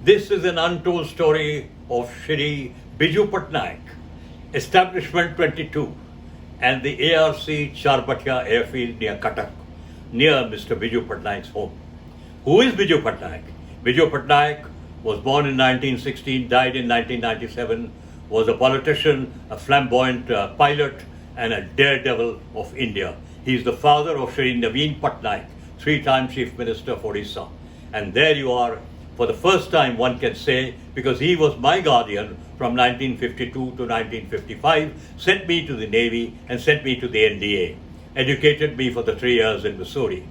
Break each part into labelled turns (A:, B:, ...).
A: This is an untold story of Shri Biju Patnaik, Establishment 22, and the ARC Charbatiya airfield near Cuttack, near Mr. Biju Patnaik's home. Who is Biju Patnaik? Biju Patnaik was born in 1916, died in 1997, was a politician, a flamboyant pilot, and a daredevil of India. He is the father of Shri Naveen Patnaik, three-time Chief Minister of Odisha. And there you are, for the first time one can say, because he was my guardian from 1952 to 1955, sent me to the Navy and sent me to the NDA, educated me for the 3 years in Missouri.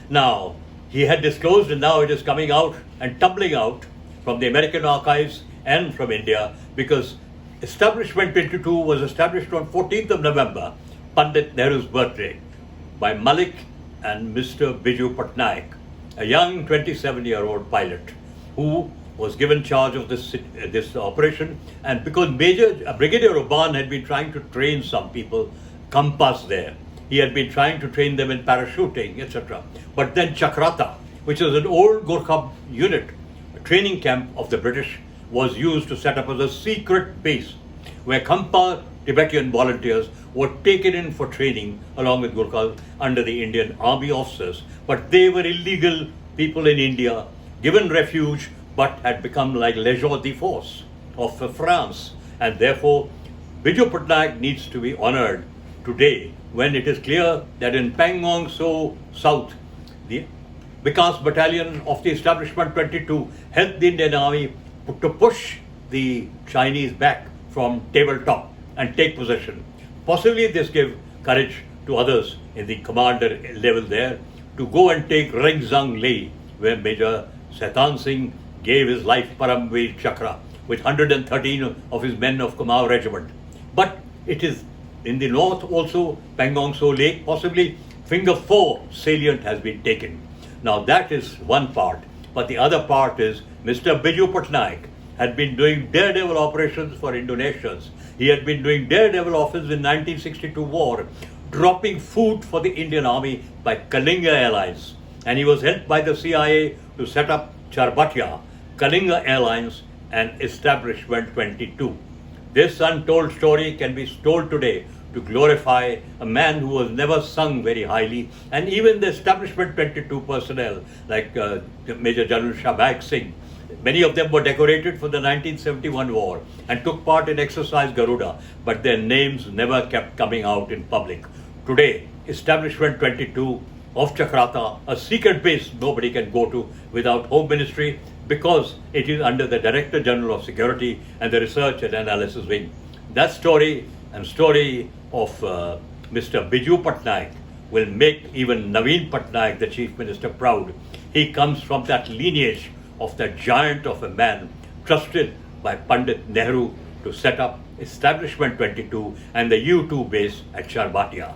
A: Now, he had disclosed, and now it is coming out and tumbling out from the American archives and from India, because Establishment 22 was established on 14th of November, Pandit Nehru's birthday, by Malik and Mr. Biju Patnaik, a young 27-year-old pilot who was given charge of this operation. And because Brigadier Oban had been trying to train some people, compass there, he had been trying to train them in parachuting, etc. But then Chakrata, which is an old Gurkha unit, a training camp of the British, was used to set up as a secret base where Khampa Tibetan volunteers were taken in for training along with Gurkhas under the Indian army officers. But they were illegal people in India, given refuge, but had become like Legion de Force of France. And therefore, Biju Patnaik needs to be honored today, when it is clear that in Pangong So South, the Vikas Battalion of the Establishment 22 helped the Indian Army to push the Chinese back from tabletop and take possession. Possibly this gave courage to others in the commander level there to go and take Rengzang Lei, where Major Saitan Singh gave his life Paramveer Chakra with 113 of his men of Kumaon Regiment. But it is in the north also, Pangong So Lake, possibly Finger 4 salient has been taken. Now that is one part, but the other part is Mr. Biju Patnaik had been doing daredevil operations for Indonesians. He had been doing daredevil offenses in 1962 war, dropping food for the Indian Army by Kalinga Airlines. And he was helped by the CIA to set up Charbatiya, Kalinga Airlines, and Establishment 22. This untold story can be told today to glorify a man who was never sung very highly, and even the Establishment 22 personnel, like Major General Shabak Singh, many of them were decorated for the 1971 war and took part in Exercise Garuda, but their names never kept coming out in public. Today, Establishment 22 of Chakrata, a secret base nobody can go to without Home Ministry, because it is under the Director General of Security and the Research and Analysis Wing. That story and story of Mr. Biju Patnaik will make even Naveen Patnaik, the Chief Minister, proud. He comes from that lineage of that giant of a man trusted by Pandit Nehru to set up Establishment 22 and the U2 base at Charbatiya.